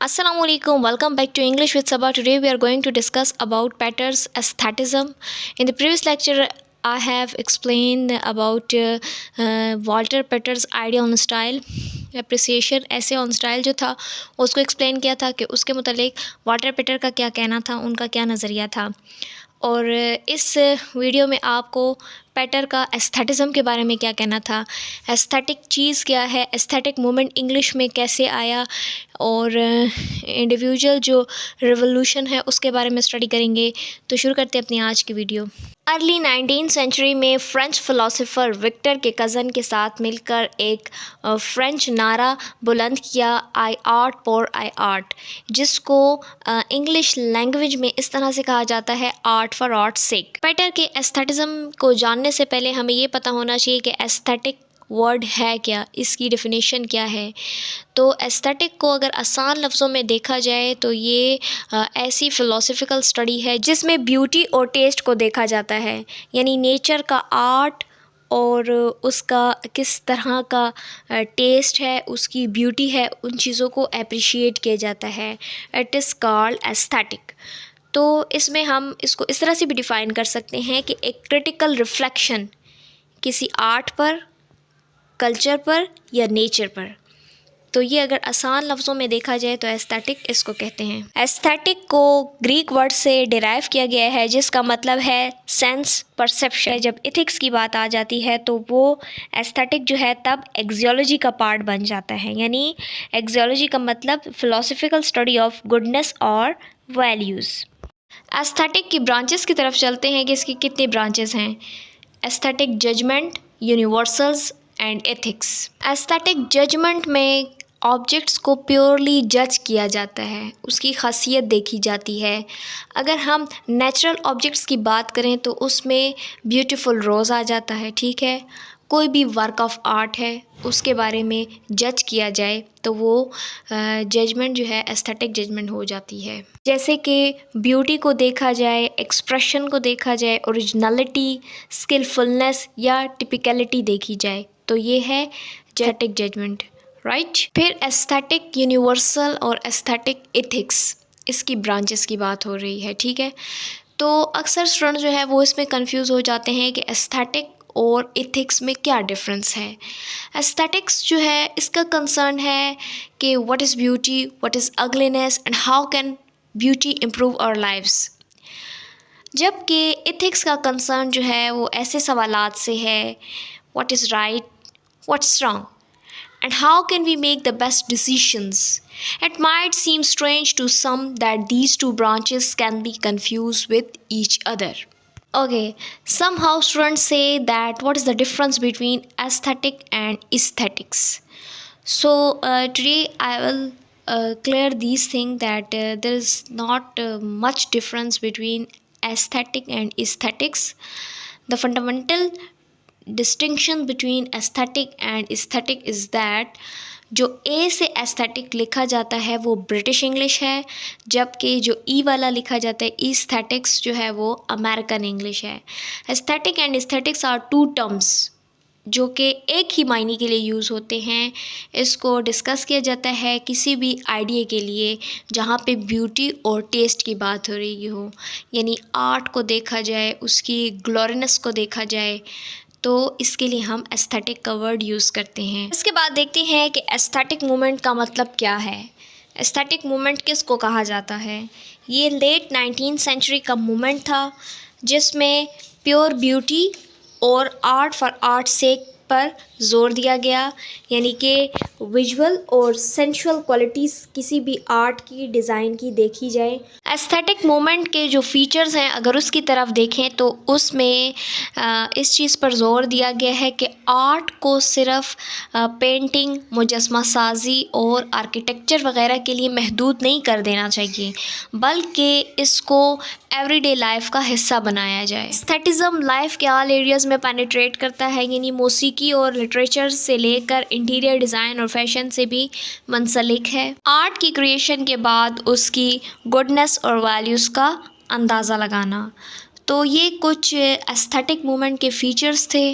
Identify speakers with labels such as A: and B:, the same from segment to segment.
A: Assalamu alaikum. Welcome back to English with Sabah. Today we are going to discuss about Petter's aesthetism. In the previous lecture, I have explained about Walter Petter's idea on style, appreciation essay on style जो था उसको explain किया था कि उसके मुतालिक Walter पेटर का क्या कहना था, उनका क्या नज़रिया था। और इस वीडियो में आपको पेटर का एस्थेटिज़म के बारे में क्या कहना था, एस्थेटिक चीज़ क्या है, एस्थेटिक मूवमेंट इंग्लिश में कैसे आया और इंडिविजुअल जो रिवोल्यूशन है उसके बारे में स्टडी करेंगे। तो शुरू करते हैं अपनी आज की वीडियो। अर्ली 19th सेंचुरी में फ़्रेंच फ़िलासफ़र विक्टर के कज़न के साथ मिलकर एक फ़्रेंच नारा बुलंद किया, आई आर्ट फॉर आई आर्ट, जिसको इंग्लिश लैंग्वेज में इस तरह से कहा जाता है, आर्ट फॉर आर्ट सेक। पेटर के एस्थेटिज़म को जानने से पहले हमें ये पता होना चाहिए कि एस्थेटिक वर्ड है क्या, इसकी डेफिनेशन क्या है। तो एस्थेटिक को अगर आसान लफ्ज़ों में देखा जाए तो ये ऐसी फ़िलासफ़िकल स्टडी है जिसमें ब्यूटी और टेस्ट को देखा जाता है, यानी नेचर का आर्ट और उसका किस तरह का टेस्ट है, उसकी ब्यूटी है, उन चीज़ों को अप्रिशिएट किया जाता है। It is called aesthetic. तो इसमें हम इसको इस तरह से भी डिफ़ाइन कर सकते हैं कि एक क्रिटिकल रिफ्लेक्शन किसी आर्ट पर, कल्चर पर या नेचर पर। तो ये अगर आसान लफ्ज़ों में देखा जाए तो एस्थेटिक इसको कहते हैं। एस्थेटिक को ग्रीक वर्ड से डिराइव किया गया है जिसका मतलब है सेंस परसेप्शन। जब इथिक्स की बात आ जाती है तो वो एस्थेटिक जो है तब एक्सियोलॉजी का पार्ट बन जाता है, यानी एक्सियोलॉजी का मतलब फ़िलासफ़िकल स्टडी ऑफ गुडनेस और वैल्यूज़। एस्थेटिक की ब्रांचेस की तरफ चलते हैं कि इसकी कितने ब्रांचेस हैं। Aesthetic judgement, universals and ethics. Aesthetic judgement में ऑब्जेक्ट्स को प्योरली जज किया जाता है, उसकी खासियत देखी जाती है। अगर हम नेचुरल ऑब्जेक्ट्स की बात करें तो उसमें ब्यूटीफुल रोज़ आ जाता है, ठीक है। कोई भी वर्क ऑफ आर्ट है उसके बारे में जज किया जाए तो वो जजमेंट जो है एस्थेटिक जजमेंट हो जाती है। जैसे कि ब्यूटी को देखा जाए, एक्सप्रेशन को देखा जाए, ओरिजिनलिटी, स्किलफुलनेस या टिपिकलिटी देखी जाए, तो ये है एस्थेटिक जजमेंट, राइट। फिर एस्थेटिक यूनिवर्सल और एस्थेटिक एथिक्स, इसकी ब्रांचेस की बात हो रही है, ठीक है। तो अक्सर स्टूडेंट जो है वो इसमें कंफ्यूज हो जाते हैं कि एस्थेटिक और एथिक्स में क्या डिफरेंस है। एस्थेटिक्स जो है इसका कंसर्न है कि what is beauty, what is ugliness and how can beauty improve our lives, जबकि एथिक्स का कंसर्न जो है वो ऐसे सवालात से है, what is right, what's wrong and how can we make the best decisions. It might seem strange to some that these two branches can be confused with each other. Okay, somehow students say that what is the difference between aesthetic and aesthetics. So today I will clear these things that there is not much difference between aesthetic and aesthetics. The fundamental distinction between aesthetic and aesthetic is that जो ए से aesthetic लिखा जाता है वो British English है, जबकि जो ई वाला लिखा जाता है एस्थेटिक्स जो है वो अमेरिकन इंग्लिश है। Aesthetic and aesthetics are two terms जो कि एक ही मायने के लिए यूज़ होते हैं। इसको डिस्कस किया जाता है किसी भी आइडिया के लिए जहाँ पे ब्यूटी और टेस्ट की बात हो रही हो, यानी आर्ट को देखा जाए, उसकी ग्लोरीनेस को देखा जाए, तो इसके लिए हम एस्थेटिक का वर्ड यूज़ करते हैं। इसके बाद देखते हैं कि एस्थेटिक मूवमेंट का मतलब क्या है। एस्थेटिक मूवमेंट किसको कहा जाता है। ये लेट 19th सेंचुरी का मूवमेंट था जिसमें प्योर ब्यूटी और आर्ट फॉर आर्ट सेक पर जोर दिया गया, यानी कि विजुअल और सेंसुअल क्वालिटीज़ किसी भी आर्ट की, डिज़ाइन की देखी जाए। एस्थेटिक मूवमेंट के जो फीचर्स हैं अगर उसकी तरफ देखें तो उसमें इस चीज़ पर जोर दिया गया है कि आर्ट को सिर्फ पेंटिंग, मुजस्मा साजी और आर्किटेक्चर वगैरह के लिए महदूद नहीं कर देना चाहिए, बल्कि इसको एवरीडे लाइफ का हिस्सा बनाया जाए। एस्थेटिज़म लाइफ के ऑल एरियाज़ में पेनिट्रेट करता है, यानी मौसीकी और लिटरेचर से लेकर इंटीरियर डिज़ाइन और फैशन से भी मुंसलिक है। आर्ट की क्रिएशन के बाद उसकी गुडनेस और वैल्यूज़ का अंदाज़ा लगाना। तो ये कुछ एस्थेटिक मूवमेंट के फीचर्स थे।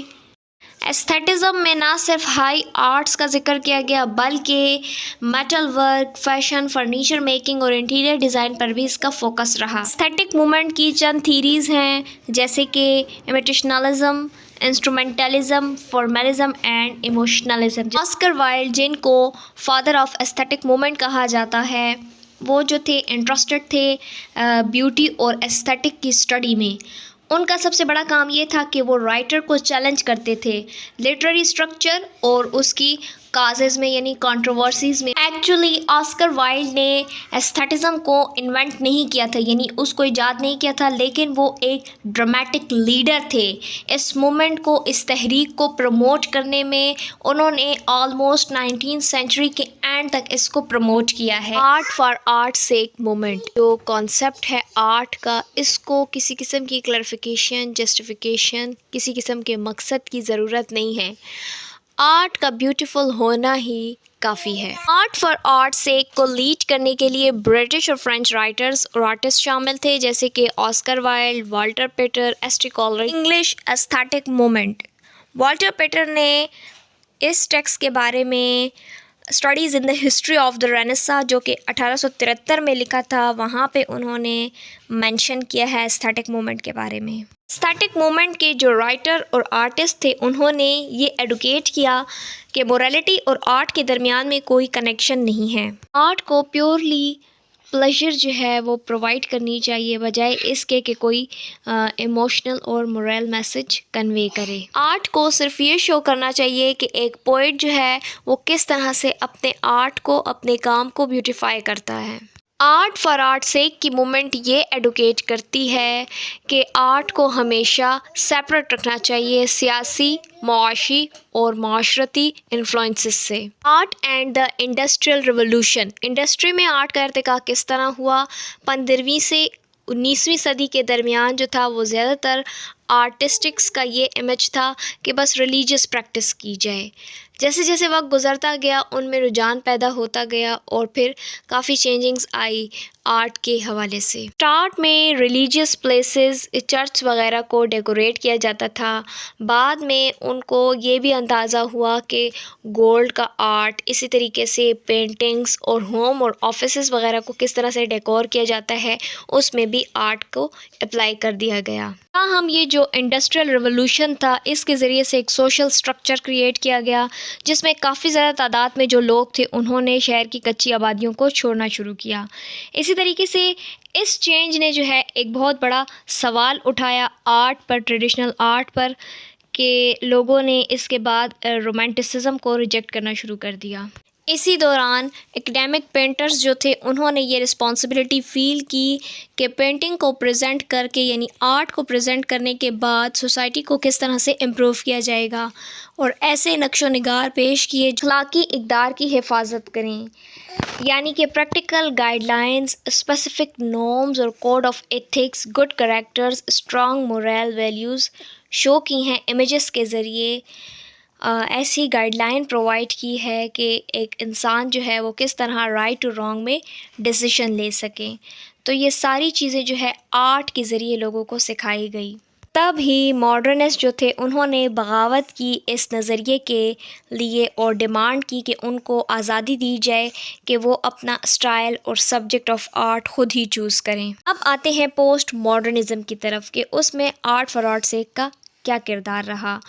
A: एस्थेटिज्म में ना सिर्फ हाई आर्ट्स का जिक्र किया गया बल्कि metal work, fashion, furniture making और इंटीरियर डिज़ाइन पर भी इसका फोकस रहा। एस्थेटिक मूवमेंट की चंद थीरीज हैं जैसे कि imitationalism, instrumentalism, formalism and emotionalism. Oscar Wilde, जिनको फादर ऑफ एस्थेटिक मूवमेंट कहा जाता है, वो जो थे इंटरेस्टेड थे ब्यूटी और एस्थेटिक की स्टडी में। उनका सबसे बड़ा काम ये था कि वो राइटर को चैलेंज करते थे लिटरेरी स्ट्रक्चर और उसकी काजेज़ में यानी कंट्रोवर्सीज़ में। एक्चुअली ऑस्कर वाइल्ड ने एस्थेटिज्म को इन्वेंट नहीं किया था यानी उसको ईजाद नहीं किया था, लेकिन वो एक ड्रामेटिक लीडर थे। इस मूवमेंट को, इस तहरीक को प्रमोट करने में उन्होंने ऑलमोस्ट 19th सेंचुरी के एंड तक इसको प्रमोट किया है। Art for art sake movement जो कॉन्सेप्ट है आर्ट का, इसको किसी किस्म की क्लैरिफिकेशन, जस्टिफिकेशन, किसी किस्म के मकसद की ज़रूरत नहीं है। आर्ट का ब्यूटीफुल होना ही काफ़ी है। आर्ट फॉर आर्ट सेक को लीड करने के लिए ब्रिटिश और फ्रेंच राइटर्स और आर्टिस्ट शामिल थे जैसे कि Oscar Wilde, Walter Pater, S T Coleridge. English aesthetic movement, Walter Pater ने इस टेक्स्ट के बारे में studies in the history of the Renaissance जो कि 1873 में लिखा था, वहाँ पे उन्होंने मेंशन किया है एस्थेटिक मूवमेंट के बारे में। एस्थेटिक मूवमेंट के जो राइटर और आर्टिस्ट थे उन्होंने ये एडुकेट किया कि मोरालिटी और आर्ट के दरमियान में कोई कनेक्शन नहीं है। आर्ट को प्योरली प्लेजर जो है वो प्रोवाइड करनी चाहिए बजाय इसके कि कोई इमोशनल और मोरल मैसेज कन्वे करे। आर्ट को सिर्फ ये शो करना चाहिए कि एक पोइट जो है वो किस तरह से अपने आर्ट को, अपने काम को ब्यूटिफाई करता है। आर्ट फॉर आर्ट सेक की मूवमेंट ये एडुकेट करती है कि आर्ट को हमेशा सेपरेट रखना चाहिए सियासी, मुआशी और माशरती इन्फ्लुएंसेस से। Art and the industrial revolution, industry में आर्ट का इर्तिका किस तरह हुआ। 15वीं से 19वीं सदी के दरमियान जो था वो ज़्यादातर आर्टिस्टिक्स का ये इमेज था कि बस रिलीजियस प्रैक्टिस की जाए। जैसे जैसे वक्त गुज़रता गया उनमें रुझान पैदा होता गया और फिर काफ़ी चेंजिंग्स आई आर्ट के हवाले से। स्टार्ट में रिलीजियस प्लेसेस, चर्च वगैरह को डेकोरेट किया जाता था। बाद में उनको ये भी अंदाज़ा हुआ कि गोल्ड का आर्ट, इसी तरीके से पेंटिंग्स और होम और ऑफिसेस वगैरह को किस तरह से डेकोर किया जाता है, उसमें भी आर्ट को अप्लाई कर दिया गया। हम ये जो इंडस्ट्रियल रिवोल्यूशन था इसके ज़रिए से एक सोशल स्ट्रक्चर क्रिएट किया गया जिसमें काफ़ी ज़्यादा तादाद में जो लोग थे उन्होंने शहर की कच्ची आबादियों को छोड़ना शुरू किया। इसी तरीके से इस चेंज ने जो है एक बहुत बड़ा सवाल उठाया आर्ट पर, ट्रेडिशनल आर्ट पर, कि लोगों ने इसके बाद रोमांटिसिज्म को रिजेक्ट करना शुरू कर दिया। इसी दौरान एकेडमिक पेंटर्स जो थे उन्होंने ये रिस्पॉन्सिबिलिटी फ़ील की कि पेंटिंग को प्रेजेंट करके यानी आर्ट को प्रेजेंट करने के बाद सोसाइटी को किस तरह से इम्प्रूव किया जाएगा और ऐसे नक्शो निगार पेश किए जो अखलाकी इक़दार की हिफाजत करें, यानी कि प्रैक्टिकल गाइडलाइंस, स्पेसिफिक नॉर्म्स और code of ethics, good characters, strong moral values show की हैं इमेजेस के ज़रिए। ऐसी गाइडलाइन प्रोवाइड की है कि एक इंसान जो है वो किस तरह राइट टू रॉन्ग में डिसीजन ले सके। तो ये सारी चीज़ें जो है आर्ट के ज़रिए लोगों को सिखाई गई। तब ही मॉडर्निस्ट जो थे उन्होंने बगावत की इस नज़रिए के लिए और डिमांड की कि उनको आज़ादी दी जाए कि वो अपना स्टाइल और सब्जेक्ट ऑफ आर्ट ख़ुद ही चूज़ करें। अब आते हैं पोस्ट मॉडर्निज़म की तरफ कि उसमें आर्ट फॉर आर्ट सेक का क्या किरदार रहा।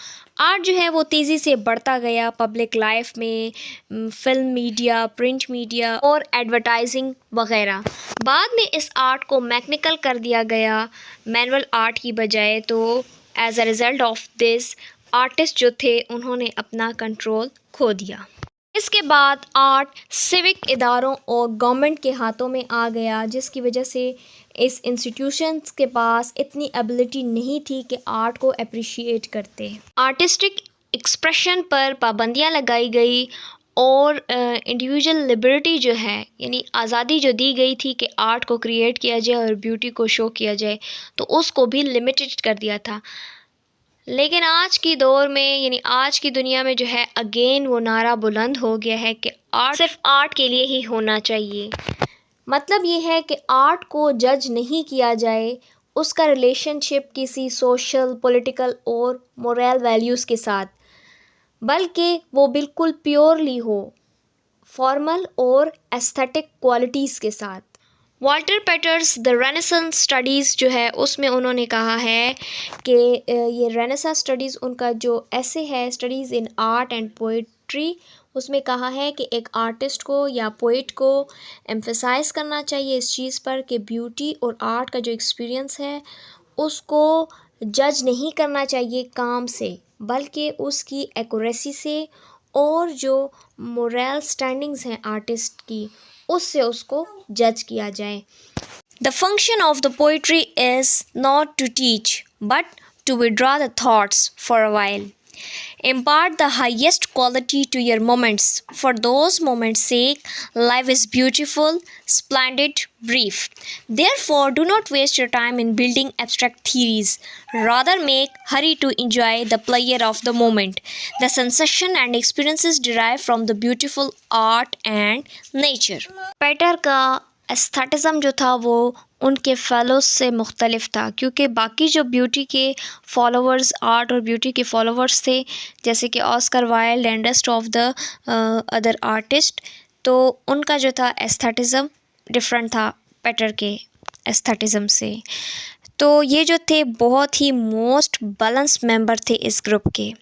A: आर्ट जो है वो तेज़ी से बढ़ता गया पब्लिक लाइफ में, फिल्म मीडिया, प्रिंट मीडिया और एडवर्टाइजिंग वगैरह। बाद में इस आर्ट को मैकेनिकल कर दिया गया मैनुअल आर्ट की बजाय। तो as a result of this artist जो थे उन्होंने अपना कंट्रोल खो दिया। इसके बाद आर्ट सिविक इदारों और गवर्नमेंट के हाथों में आ गया जिसकी वजह से इस इंस्टीट्यूशंस के पास इतनी एबिलिटी नहीं थी कि आर्ट को अप्रिशिएट करते। आर्टिस्टिक एक्सप्रेशन पर पाबंदियां लगाई गई और इंडिविजुअल लिबर्टी जो है यानी आज़ादी जो दी गई थी कि आर्ट को क्रिएट किया जाए और ब्यूटी को शो किया जाए, तो उसको भी लिमिटेड कर दिया था। लेकिन आज की दौर में यानी आज की दुनिया में जो है अगेन वो नारा बुलंद हो गया है कि आर्ट सिर्फ आर्ट के लिए ही होना चाहिए। मतलब ये है कि आर्ट को जज नहीं किया जाए, उसका रिलेशनशिप किसी सोशल, पॉलिटिकल और मोरल वैल्यूज़ के साथ। बल्कि वो बिल्कुल प्योरली हो, फॉर्मल और एस्थेटिक क्वालिटीज़ के साथ। वॉल्टर पेटर्स द रेनेसांस स्टडीज़ जो है उसमें उन्होंने कहा है कि ये रेनेसांस स्टडीज़ उनका जो ऐसे है studies in art and poetry, उसमें कहा है कि एक आर्टिस्ट को या पोइट को एम्फेसाइज करना चाहिए इस चीज़ पर कि ब्यूटी और आर्ट का जो एक्सपीरियंस है उसको जज नहीं करना चाहिए काम से, बल्कि उसकी एक्यूरेसी से और जो मोरल स्टैंडिंग्स हैं आर्टिस्ट की उससे उसको जज किया जाए। The function of the poetry is not to teach, but to withdraw the thoughts for a while. Impart the highest quality to your moments. For those moments' sake, life is beautiful, splendid, brief. Therefore, do not waste your time in building abstract theories. Rather, make hurry to enjoy the pleasure of the moment, the sensation and experiences derived from the beautiful art and nature. पेटर का एस्थेटिज़म जो था वो उनके fellows से मुख्तलिफ था, क्योंकि बाकी जो ब्यूटी के फॉलोअर्स, आर्ट और ब्यूटी के फॉलोअर्स थे, जैसे कि Oscar wild and rest of the other artist, तो उनका जो था एस्थेटिज़म डिफरेंट था पेटर के एस्थेटिज़म से। तो ये जो थे बहुत ही मोस्ट बैलेंस मेंबर थे इस ग्रुप के।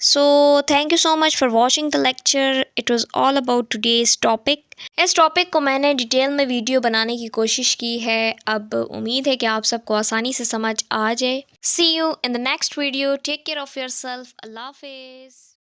A: So thank you so much for watching the lecture. It was all about today's topic. इस टॉपिक को मैंने डिटेल में वीडियो बनाने की कोशिश की है। अब उम्मीद है कि आप सबको आसानी से समझ आ जाए। See you in the next video. Take care of yourself. Allah Hafiz.